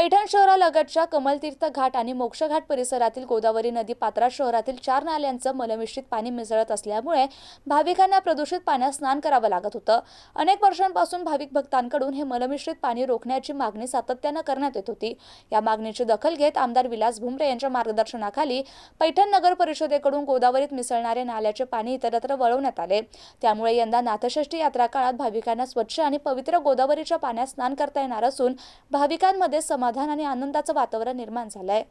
पैठण शहरालगतच्या कमलतीर्थ घाट आणि मोक्षघाट परिसरातील गोदावरी नदी पात्रात शहरातील 4 नाल्यांचं मलमिश्रित पाणी मिसळत असल्यामुळे भाविकांना प्रदूषित पाण्यात स्नान करावं लागत होतं। अनेक वर्षांपासून भाविक भक्तांकडून हे मलमिश्रित पाणी रोखण्याची मागणी सातत्यानं करण्यात येत होती। या मागणीची दखल घेत आमदार विलास भुमरे यांच्या मार्गदर्शनाखाली पैठण नगर परिषदेकडून गोदावरीत मिसळणारे नाल्याचे पाणी इतरत्र वळवण्यात आले। त्यामुळे यंदा नाथषष्ठी यात्रा काळात भाविकांना स्वच्छ आणि पवित्र गोदावरीच्या पाण्यात स्नान करता येणार असून भाविकांमध्ये समाधान आणि आनंदाचं वातावरण निर्माण झालंय।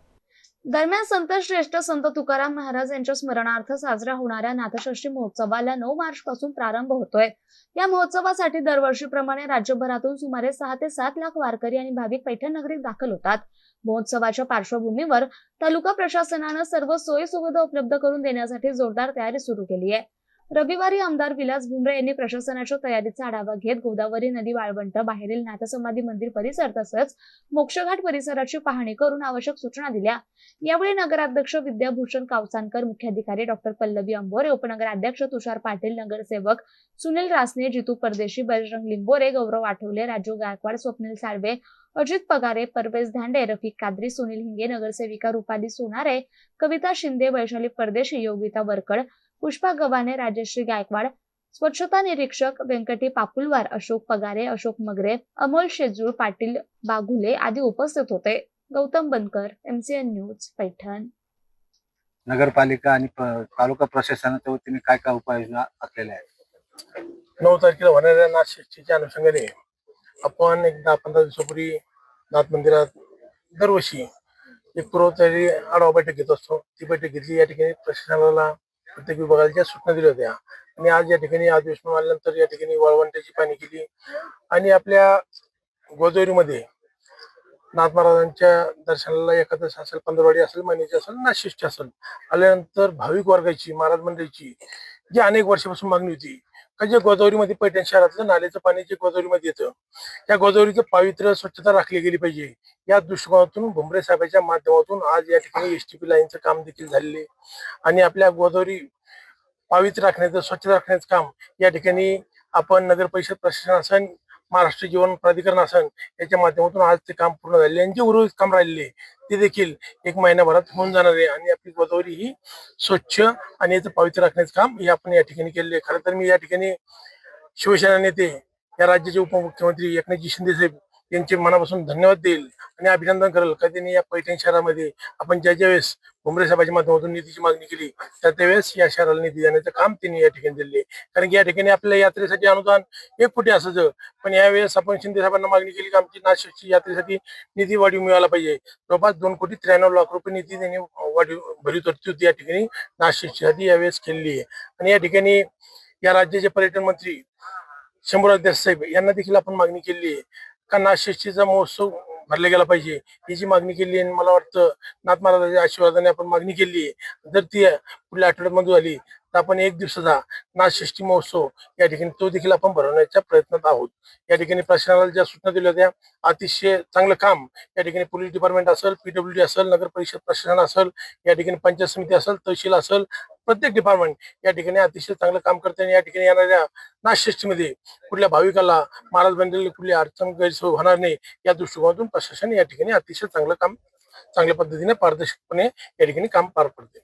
दरम्यान संत श्रेष्ठ संत तुकाराम महाराज यांच्या स्मरणार्थ साजरा होणाऱ्या नाथषष्ठी महोत्सवाला 9 मार्च पासून प्रारंभ होतोय। या महोत्सवासाठी दरवर्षीप्रमाणे राज्यभरातून सुमारे 6 ते 7 लाख वारकरी आणि भाविक पैठण नगरीत दाखल होतात। महोत्सवाच्या पार्श्वभूमीवर तालुका प्रशासनानं सर्व सोयी सुविधा उपलब्ध करून देण्यासाठी जोरदार तयारी सुरू केली आहे। रविवारी आमदार विलास भुमरे यांनी प्रशासनाच्या तयारीचा आढावा घेत गोदावरी नदी वाळवंट बाहेरील नाथसमाधी मंदिर परिसर तसंच मोक्षघाट परिसराची पाहणी करून आवश्यक सूचना दिल्या। यावेळी नगराध्यक्ष विद्याभूषण कावसानकर, मुख्याधिकारी डॉक्टर पल्लवी अंबोरे, उपनगराध्यक्ष तुषार पाटील, नगरसेवक सुनील रासने, जितू परदेशी, बजरंग लिंबोरे, गौरव आठवले, राजू गायकवाड, स्वप्नील साळवे, अजित पगारे, परवेज धांडे, रफिक कादरी, सुनील हिंगे, नगरसेविका रुपाली सोनारे, कविता शिंदे, वैशाली परदेशी, योगिता वरकड, पुष्पा गव्हाणे, राजश्री गायकवाड, स्वच्छता निरीक्षक व्यंकटी पापुलवार, अशोक पगारे, अशोक मगरे, अमोल शेजूळ, पाटील बागुले आदी उपस्थित होते। गौतम बनकर, MCN न्यूज, पैठण। नगरपालिका आणि तालुका प्रशासनाच्या वतीने काय काय उपाययोजना असलेल्या आहेत? 9 तारखेला होणाऱ्या नाथषष्ठीच्या अनुषंगाने आपण एक 10-15 दिवसापूर्वी नाथ मंदिरात दरवर्षी एक पूर्वतयारी आढावा बैठक घेत असतो। ती बैठक घेतली। या ठिकाणी प्रशासनाला प्रत्येक विभागाला ज्या सूचना दिल्या होत्या आणि आज या ठिकाणी अधिवेशन आल्यानंतर या ठिकाणी वाळवंटाची पाहणी केली आणि आपल्या गोदावरीमध्ये नाथ महाराजांच्या दर्शनाला एकादश असेल, पंधरवाडी असेल, महिन्याची असेल, नाथषष्ठी असेल, आल्यानंतर भाविक वर्गाची, महाराज मंडळीची जी अनेक वर्षापासून मागणी होती का जे गोदावरीमध्ये पैठण शहरातलं नाल्याचं पाणी जे गोदावरीमध्ये येतं त्या गोदावरीचं पावित्र्य स्वच्छता राखली गेली पाहिजे या दृष्टिकोनातून भुमरे साहेबांच्या माध्यमातून आज या ठिकाणी STP लाईनचं काम देखील झालेले आणि आपल्या गोदावरी पावित्र्य राखण्याचं, स्वच्छता राखण्याचं काम या ठिकाणी आपण नगर परिषद प्रशासन असेल, महाराष्ट्र जीवन प्राधिकरण असेल याच्या माध्यमातून आज ते काम पूर्ण झाले आणि जे उर्वरित काम राहिलेले ते देखील 1 महिन्याभरात होऊन जाणार आहे आणि आपली गोदावरी ही स्वच्छ आणि याचं पावित्र्य राखण्याचं काम हे आपण या ठिकाणी केलेले आहे। खरं तर मी या ठिकाणी शिवसेना नेते या राज्याचे उपमुख्यमंत्री एकनाथजी शिंदे साहेब यांचे मनापासून धन्यवाद देईल आणि अभिनंदन करेल का त्यांनी या पैठण शहरामध्ये आपण ज्या वेळेस भुमरे साहेबांच्या माध्यमातून निधीची मागणी केली त्या वेळेस या शहराला निधी देण्याचं काम त्यांनी या ठिकाणी दिले। कारण की या ठिकाणी आपल्या यात्रेसाठी अनुदान 1 कोटी असायचं, पण यावेळेस आपण शिंदे साहेबांना मागणी केली की आमची नाथषष्ठी यात्रेसाठी निधी वाढीव मिळाला पाहिजे। जवळपास 2,93,00,000 रुपये निधी त्यांनी वाढीव भरीव तरतूद या ठिकाणी नाथषष्ठीसाठी यावेळेस केलेली आहे आणि या ठिकाणी या राज्याचे पर्यटन मंत्री शंभूराज देसाई साहेब यांना देखील आपण मागणी केली आहे का नाथषष्ठीचा महोत्सव भरला गेला पाहिजे याची मागणी केली आहे। मला वाटतं नाथ महाराजांच्या आशीर्वादाने आपण मागणी केली आहे। जर ती पुढल्या आठवड्यात मंजूर झाली तर आपण 1 दिवसाचा नाथषष्ठी महोत्सव या ठिकाणी तो देखील आपण भरवण्याच्या प्रयत्नात आहोत। या ठिकाणी प्रशासनाला ज्या सूचना दिल्या होत्या अतिशय चांगलं काम या ठिकाणी पोलीस डिपार्टमेंट असेल, PWD असेल, नगर परिषद प्रशासन असेल, या ठिकाणी पंचायत समिती असेल, तहसील असेल, प्रत्येक डिपार्टमेंट या ठिकाणी अतिशय चांगलं काम करते आणि या ठिकाणी येणाऱ्या नाथषष्ठीमध्ये कुठल्या भाविकाला, महाराज मंडळी कुठली अडचण गैरसोय होणार नाही या दृष्टिकोनातून प्रशासन या ठिकाणी अतिशय चांगलं काम, चांगल्या पद्धतीने पारदर्शकपणे या ठिकाणी काम पार पडते।